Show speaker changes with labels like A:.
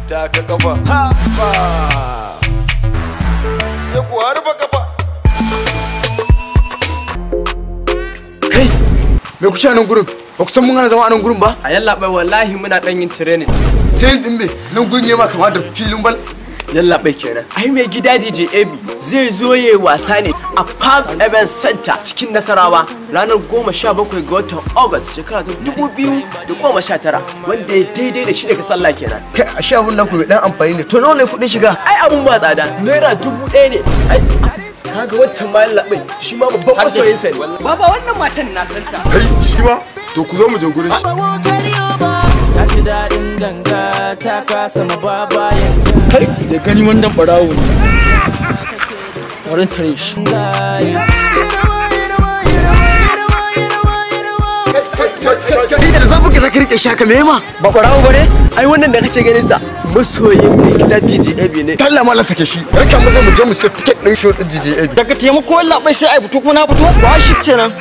A: Taka kafa.
B: Haba.
A: Ya ku harba kafa.
B: Kai, me kuce a nan gurin? Ba ku san mun hana zama a nan gurin ba?
C: A yallaɓai wallahi muna ɗan yin training.
B: Training ɗin me? Nan gurin yema kama da filin bal.
C: Yallaɓai kenan. Ai mai gida DJ AB zai zo yayi wasa ne a Palms Event Center cikin Nasarawa ranar 17 ga watan August shekara ta 2019 wanda ya daidai da shi daga sallah kenan.
B: Kai a sha abun naku mai dan amfani ne. To nawa ne kuɗin shiga?
C: Ai abun ba tsada. Naira 1000 ne. Ai kaga wancan ma yallaɓai shi ma babban masoyin sa ne. Baba wannan matan na santa.
D: Kai shi ma to ku zo mu je gurin shi.
E: Ta ji daɗin ganga ta kasa ma babayen
F: kai da gani wannan barawo ne warin tare shi
B: Kai da zafi ka zaka rike shaka me ma?
C: Ba barawo bane? Ai wannan da kake ganin sa masoyin mai gida DJ AB ne.
B: Talla ma la sake shi. Raka mu mu je mu sai ticket din show din DJ AB.
F: daga taimako wallahi sai ai fito kuma na fito ba shi kenan